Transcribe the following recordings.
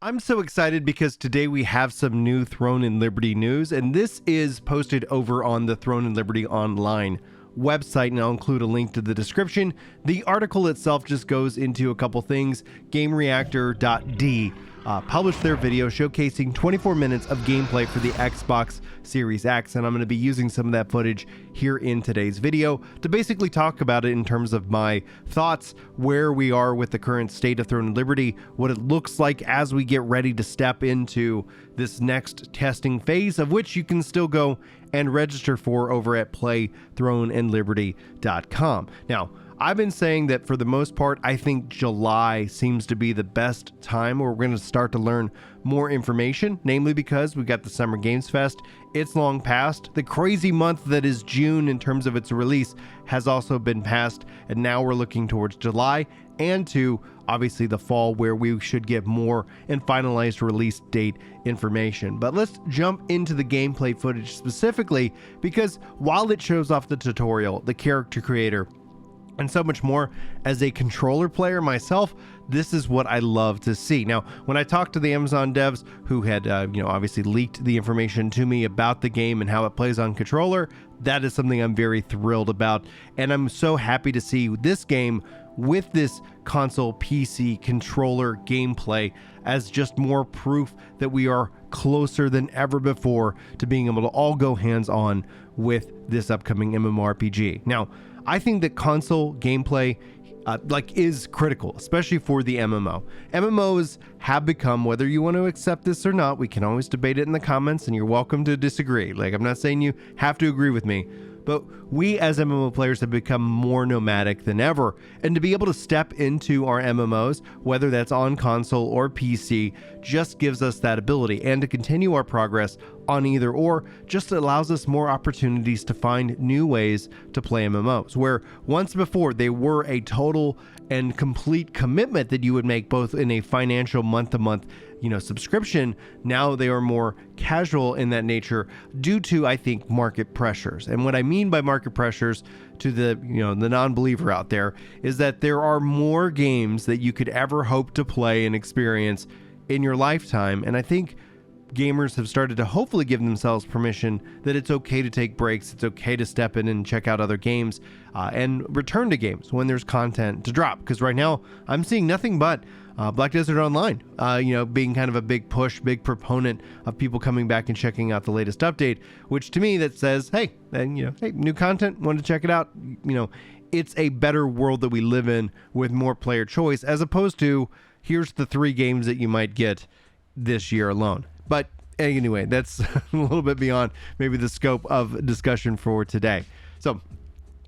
I'm so excited because today we have some new Throne and Liberty news, and this is posted over on the Throne and Liberty Online website, and I'll include a link to the description. The article itself just goes into a couple things. GameReactor.d published their video showcasing 24 minutes of gameplay for the Xbox Series X, and I'm going to be using some of that footage here in today's video to basically talk about it in terms of my thoughts, where we are with the current state of Throne and Liberty, what it looks like as we get ready to step into this next testing phase, of which you can still go and register for over at playthroneandliberty.com. Now, I've been saying that for the most part, I think July seems to be the best time where we're going to start to learn more information, namely because we got the Summer Games Fest. It's long past. The crazy month that is June in terms of its release has also been passed, and now we're looking towards July and to obviously the fall, where we should get more and finalized release date information. But let's jump into the gameplay footage specifically, because while it shows off the tutorial, the character creator, and so much more, as a controller player myself, this is what I love to see. Now, when I talked to the Amazon devs who had, obviously leaked the information to me about the game and how it plays on controller, that is something I'm very thrilled about. And I'm so happy to see this game with this console PC controller gameplay as just more proof that we are closer than ever before to being able to all go hands-on with this upcoming MMORPG. Now, I think that console gameplay is critical, especially for the MMO. MMOs have become, whether you want to accept this or not, we can always debate it in the comments, and you're welcome to disagree. I'm not saying you have to agree with me, but we as MMO players have become more nomadic than ever, and to be able to step into our MMOs, whether that's on console or PC, just gives us that ability, and to continue our progress on either or just allows us more opportunities to find new ways to play MMOs, where once before they were a total and complete commitment that you would make both in a financial month-to-month subscription. Now they are more casual in that nature due to, I think, market pressures. And what I mean by market pressures to the non-believer out there is that there are more games that you could ever hope to play and experience in your lifetime. And I think gamers have started to hopefully give themselves permission that it's okay to take breaks, it's okay to step in and check out other games, and return to games when there's content to drop. Because right now I'm seeing nothing but Black Desert Online, being kind of a big push, big proponent of people coming back and checking out the latest update, which to me that says, hey, new content, want to check it out. It's a better world that we live in with more player choice, as opposed to here's the 3 games that you might get this year alone. But anyway, that's a little bit beyond maybe the scope of discussion for today. So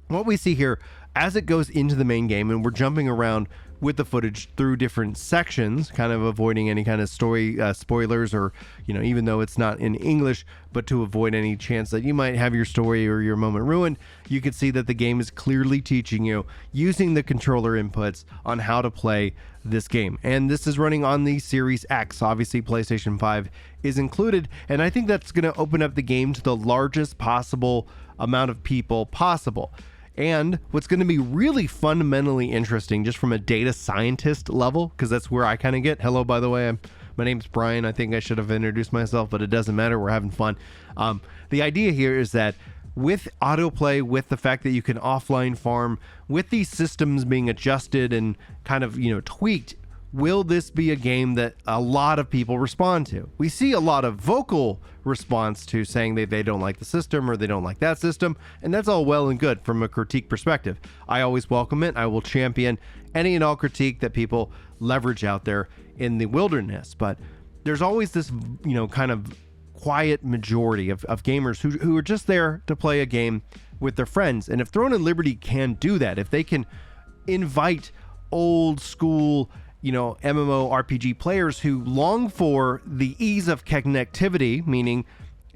what we see here as it goes into the main game, and we're jumping around with the footage through different sections, kind of avoiding any kind of story spoilers, or even though it's not in English, but to avoid any chance that you might have your story or your moment ruined, you can see that the game is clearly teaching you using the controller inputs on how to play this game. And this is running on the Series X. Obviously PlayStation 5 is included, and I think that's going to open up the game to the largest possible amount of people possible. And what's going to be really fundamentally interesting, just from a data scientist level, because that's where I kind of get, hello, by the way, my name's Brian. I think I should have introduced myself, but it doesn't matter. We're having fun. The idea here is that with autoplay, with the fact that you can offline farm, with these systems being adjusted and kind of, tweaked, will this be a game that a lot of people respond to? We see a lot of vocal response to saying that they don't like the system or they don't like that system, and that's all well and good from a critique perspective. I always welcome it. I will champion any and all critique that people leverage out there in the wilderness, but there's always this, kind of quiet majority of gamers who are just there to play a game with their friends. And if Throne and Liberty can do that, if they can invite old school MMORPG players who long for the ease of connectivity, meaning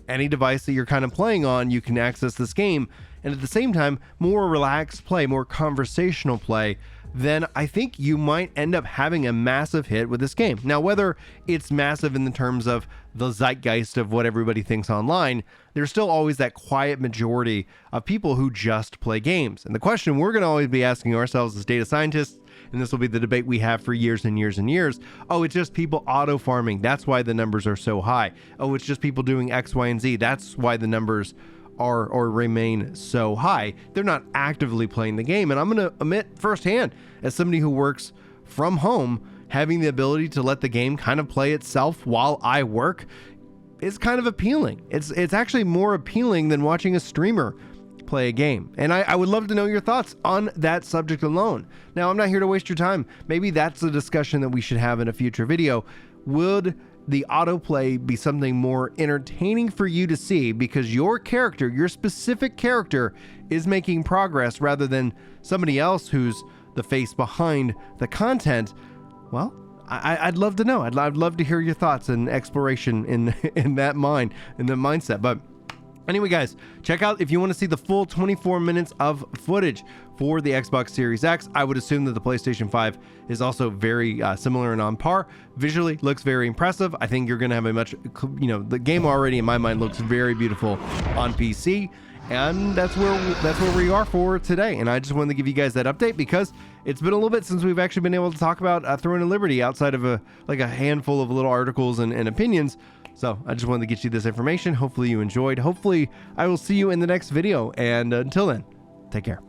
any device that you're kind of playing on, you can access this game, and at the same time, more relaxed play, more conversational play, then I think you might end up having a massive hit with this game. Now, whether it's massive in the terms of the zeitgeist of what everybody thinks online, there's still always that quiet majority of people who just play games. And the question we're going to always be asking ourselves as data scientists and this will be the debate we have for years and years and years. Oh, it's just people auto farming. That's why the numbers are so high. Oh, it's just people doing X, Y, and Z. That's why the numbers are or remain so high. They're not actively playing the game. And I'm going to admit firsthand, as somebody who works from home, having the ability to let the game kind of play itself while I work is kind of appealing. It's actually more appealing than watching a streamer play a game. And I would love to know your thoughts on that subject alone. Now, I'm not here to waste your time. Maybe that's a discussion that we should have in a future video. Would the autoplay be something more entertaining for you to see because your character, your specific character, is making progress rather than somebody else who's the face behind the content? Well, I'd love to know. I'd love to hear your thoughts and exploration in that mindset. But anyway, guys, check out if you want to see the full 24 minutes of footage for the Xbox Series X. I would assume that the PlayStation 5 is also very similar and on par. Visually looks very impressive. I think you're going to have a much, the game already in my mind looks very beautiful on PC. And that's where we are for today. And I just wanted to give you guys that update because it's been a little bit since we've actually been able to talk about Throne of Liberty outside of a handful of little articles and opinions. So I just wanted to get you this information. Hopefully you enjoyed. Hopefully I will see you in the next video. And until then, take care.